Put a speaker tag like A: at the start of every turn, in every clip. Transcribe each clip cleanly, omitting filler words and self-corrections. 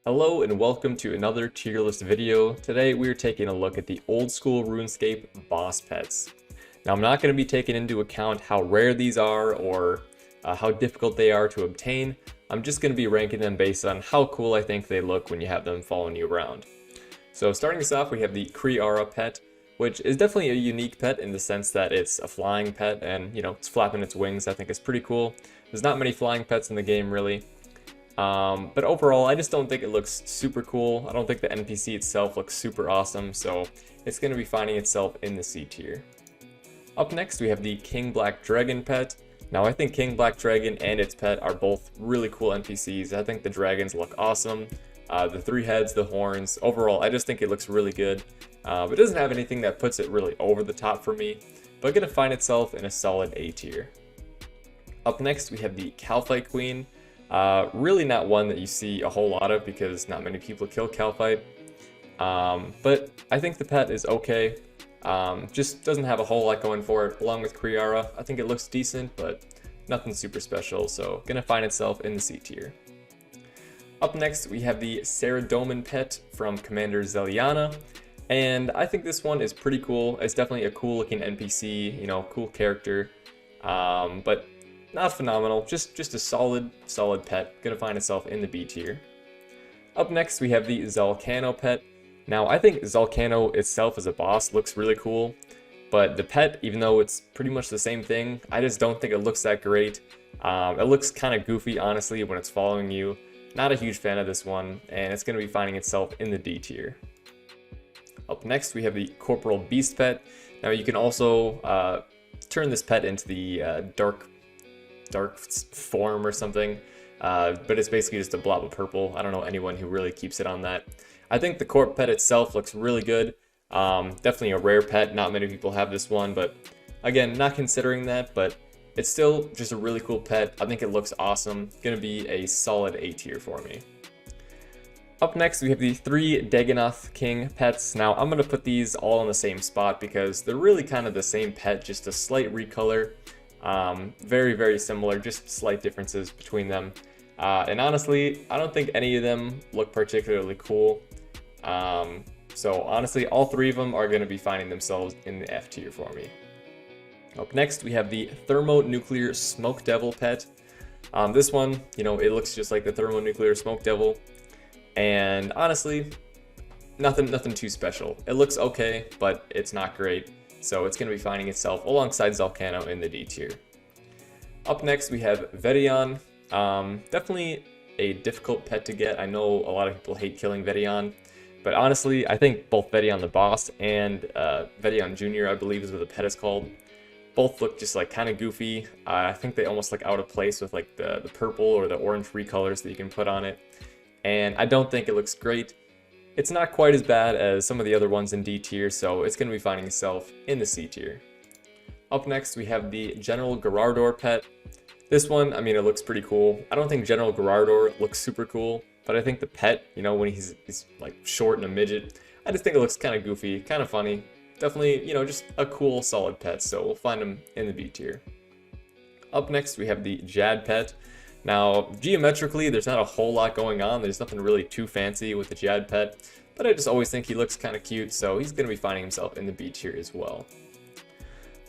A: Hello and welcome to another tier list video. Today we are taking a look at the Old School Runescape boss pets. Now I'm not going to be taking into account how rare these are or how difficult they are to obtain. I'm just going to be ranking them based on how cool I think they look when you have them following you around. So starting us off, we have the Creara Pet, which is definitely a unique pet in the sense that it's a flying pet and, it's flapping its wings. I think it's pretty cool. There's not many flying pets in the game, really. But overall, I just don't think it looks super cool. I don't think the NPC itself looks super awesome, so it's going to be finding itself in the C tier. Up next, we have the King Black Dragon Pet. Now, I think King Black Dragon and its pet are both really cool NPCs. I think the dragons look awesome. The three heads, the horns, overall, I just think it looks really good. It doesn't have anything that puts it really over the top for me, but going to find itself in a solid A tier. Up next, we have the Calphite Queen. Really not one that you see a whole lot of because not many people kill Calphite. But I think the pet is okay. Just doesn't have a whole lot going for it. Along with Creara, I think it looks decent, but nothing super special, so gonna find itself in the C tier. Up next, we have the Cerberus Pet from Commander Zeliana, and I think this one is pretty cool. It's definitely a cool looking NPC, cool character, but not phenomenal, just a solid pet, gonna find itself in the B tier. Up next, we have the Zel Canope Pet. Now, I think Zel Canope itself as a boss looks really cool, but the pet, even though it's pretty much the same thing, I just don't think it looks that great. It looks kind of goofy, honestly, when it's following you. Not a huge fan of this one, and it's gonna be finding itself in the D tier. Up next, we have the Corporal Beast Pet. Now, you can also turn this pet into the dark form or something, but it's basically just a blob of purple. I don't know anyone who really keeps it on that. I think the Corp pet itself looks really good. Definitely a rare pet. Not many people have this one, but again, not considering that, but it's still just a really cool pet. I think it looks awesome. Gonna be a solid A tier for me. Up next, we have the three Degenerate King pets. Now, I'm gonna put these all in the same spot because they're really kind of the same pet, just a slight recolor. Very, very similar, just slight differences between them. And honestly, I don't think any of them look particularly cool. So honestly, all three of them are going to be finding themselves in the F tier for me. Up next, we have the Thermonuclear Smoke Devil Pet. This one, it looks just like the Thermonuclear Smoke Devil. And honestly, nothing too special. It looks okay, but it's not great. So it's going to be finding itself alongside Zel Canope in the D tier. Up next, we have Venonatus. Definitely a difficult pet to get. I know a lot of people hate killing Venonatus, but honestly, I think both Venonatus the boss and Venonatus Jr., I believe is what the pet is called, both look just like kind of goofy. I think they almost look out of place with like the purple or the orange recolors that you can put on it, and I don't think it looks great. It's not quite as bad as some of the other ones in D tier, so it's going to be finding itself in the C tier. Up next, we have the General Garador Pet. This one, I mean, it looks pretty cool. I don't think General Garador looks super cool, but I think the pet, when he's like short and a midget, I just think it looks kind of goofy, kind of funny. Definitely, just a cool, solid pet, so we'll find him in the B tier. Up next, we have the Jad Pet. Now, geometrically, there's not a whole lot going on. There's nothing really too fancy with the Jad Pet, but I just always think he looks kind of cute, so he's going to be finding himself in the B tier as well.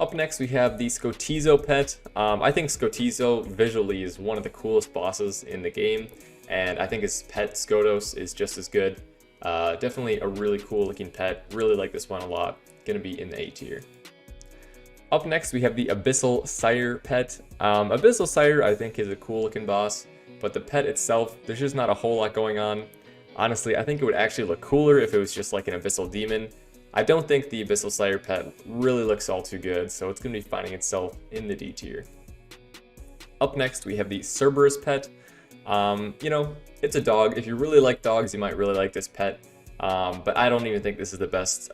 A: Up next, we have the Scorpio Pet. I think Scorpio visually is one of the coolest bosses in the game, and I think his pet Skotos is just as good. Definitely a really cool looking pet. Really like this one a lot. Going to be in the A tier. Up next, we have the Abyssal Sire Pet. Abyssal Sire, I think, is a cool looking boss, but the pet itself, there's just not a whole lot going on. Honestly, I think it would actually look cooler if it was just like an Abyssal Demon. I don't think the Abyssal Sire Pet really looks all too good, so it's going to be finding itself in the D tier. Up next, we have the Cerberus Pet. It's a dog. If you really like dogs, you might really like this pet, but I don't even think this is the best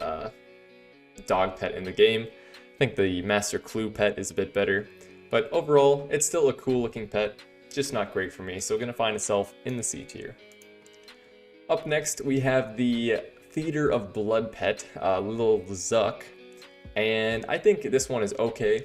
A: dog pet in the game. I think the Master Clue pet is a bit better, but overall, it's still a cool looking pet, just not great for me, so going to find itself in the C tier. Up next, we have the Theater of Blood Pet, little Zuck, and I think this one is okay.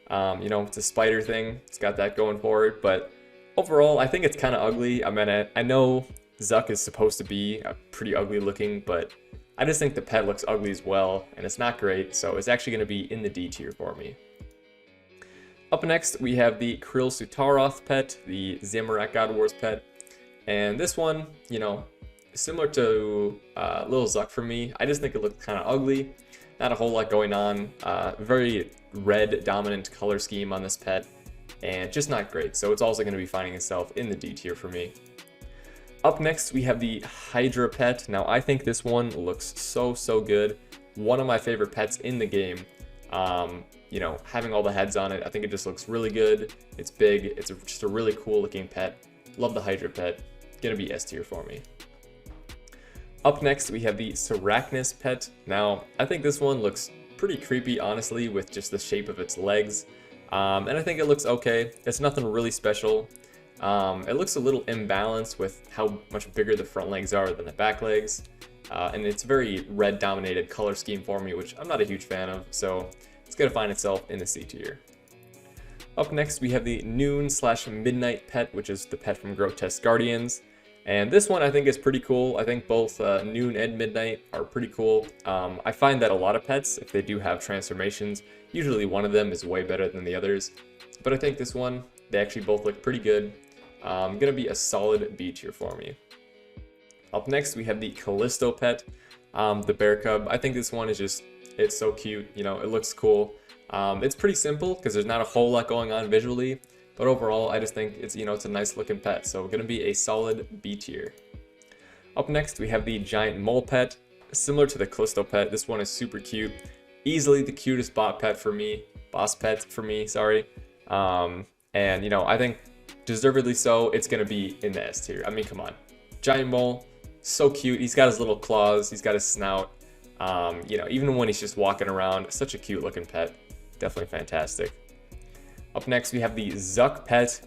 A: It's a spider thing, it's got that going for it, but overall, I think it's kind of ugly. I mean, I know Zuck is supposed to be pretty ugly looking, but I just think the pet looks ugly as well, and it's not great, so it's actually going to be in the D tier for me. Up next, we have the Krill Sutaroth Pet, the Zamorak God Wars pet, and this one, you know, similar to Little Zuck for me, I just think it looks kind of ugly. Not a whole lot going on. Very red dominant color scheme on this pet, and just not great. So it's also going to be finding itself in the D tier for me. Up next, we have the Hydra Pet. Now, I think this one looks so good. One of my favorite pets in the game. You know, having all the heads on it, I think it just looks really good. It's big. It's just a really cool looking pet. Love the Hydra Pet. Gonna be S tier for me. Up next, we have the Seracnus Pet. Now, I think this one looks pretty creepy, honestly, with just the shape of its legs. And I think it looks okay. It's nothing really special. It looks a little imbalanced with how much bigger the front legs are than the back legs. And it's very red-dominated color scheme for me, which I'm not a huge fan of, so it's going to find itself in the C tier. Up next, we have the Noon/Midnight Pet, which is the pet from Grotesque Guardians. And this one I think is pretty cool. I think both Noon and Midnight are pretty cool. I find that a lot of pets, if they do have transformations, usually one of them is way better than the others. But I think this one, they actually both look pretty good. Gonna be a solid B tier for me. Up next, we have the Callisto Pet, the bear cub. I think this one is just, it's so cute. You know, it looks cool. It's pretty simple because there's not a whole lot going on visually. But overall, I just think it's, you know, it's a nice looking pet, so going to be a solid B tier. Up next, we have the Giant Mole Pet. Similar to the Callisto Pet, this one is super cute. Easily the cutest boss pet for me, sorry. And, you know, I think deservedly so, it's going to be in the S tier. I mean, come on. Giant Mole, so cute. He's got his little claws, he's got his snout. You know, even when he's just walking around, such a cute looking pet. Definitely fantastic. Up next, we have the Zuck Pet,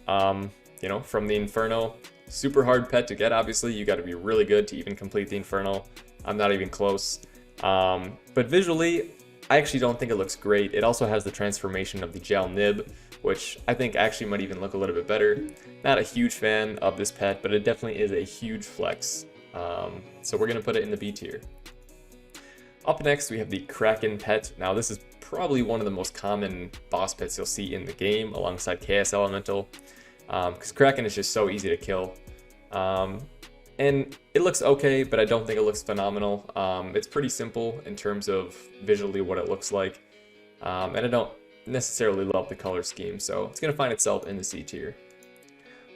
A: you know, from the Inferno. Super hard pet to get, obviously. You got to be really good to even complete the Inferno. I'm not even close. But visually, I actually don't think it looks great. It also has the transformation of the gel nib, which I think actually might even look a little bit better. Not a huge fan of this pet, but it definitely is a huge flex. So we're going to put it in the B tier. Up next, we have the Kraken Pet. Now, this is probably one of the most common boss pets you'll see in the game alongside Chaos Elemental, because Kraken is just so easy to kill. And it looks okay, but I don't think it looks phenomenal. It's pretty simple in terms of visually what it looks like, and I don't necessarily love the color scheme, so it's going to find itself in the C tier.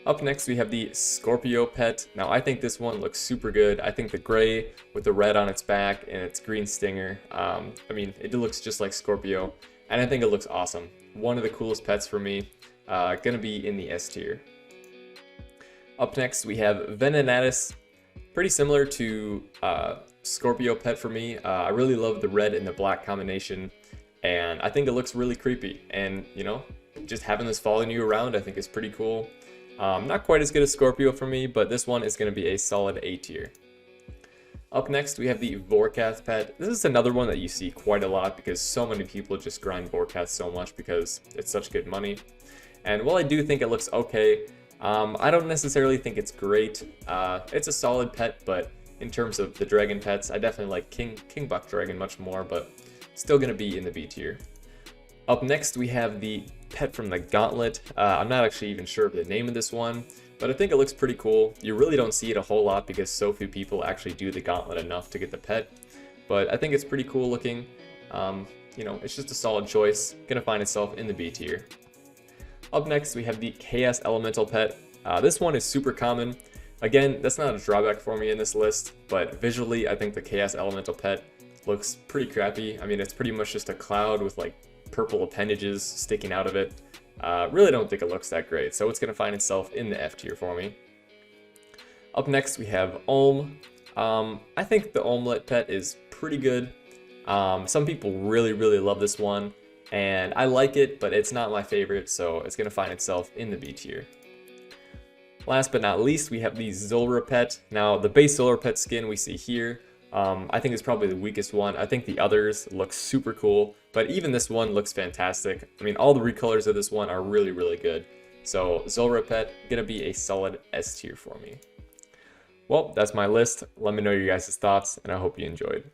A: Up next, we have the Scorpio Pet. Now, I think this one looks super good. I think the gray with the red on its back and its green stinger, I mean, it looks just like Scorpio, and I think it looks awesome. One of the coolest pets for me, gonna be in the S tier. Up next, we have Venonatus. Pretty similar to Scorpio Pet for me. I really love the red and the black combination, and I think it looks really creepy. And, you know, just having this following you around, I think is pretty cool. Not quite as good as Scorpio for me, but this one is going to be a solid A tier. Up next, we have the Vorkath Pet. This is another one that you see quite a lot because so many people just grind Vorkath so much because it's such good money. And while I do think it looks okay, I don't necessarily think it's great. It's a solid pet, but in terms of the dragon pets, I definitely like King Buck Dragon much more, but still going to be in the B tier. Up next, we have the pet from the Gauntlet. I'm not actually even sure of the name of this one, but I think it looks pretty cool. You really don't see it a whole lot because so few people actually do the Gauntlet enough to get the pet, but I think it's pretty cool looking. You know, it's just a solid choice. Gonna find itself in the B tier. Up next, we have the Chaos Elemental Pet. This one is super common. Again, that's not a drawback for me in this list, but visually, I think the Chaos Elemental Pet looks pretty crappy. I mean, it's pretty much just a cloud with like purple appendages sticking out of it. Really don't think it looks that great, so it's going to find itself in the F tier for me. Up next, we have Olm. I think the Olmlet Pet is pretty good. Some people really love this one, and I like it, but it's not my favorite, so it's going to find itself in the B tier. Last but not least, we have the Zoro Pet. Now, the base Zoro Pet skin we see here, I think is probably the weakest one. I think the others look super cool, but even this one looks fantastic. I mean, all the recolors of this one are really good. So Zoro Pet, gonna be a solid S tier for me. Well, that's my list. Let me know your guys' thoughts, and I hope you enjoyed.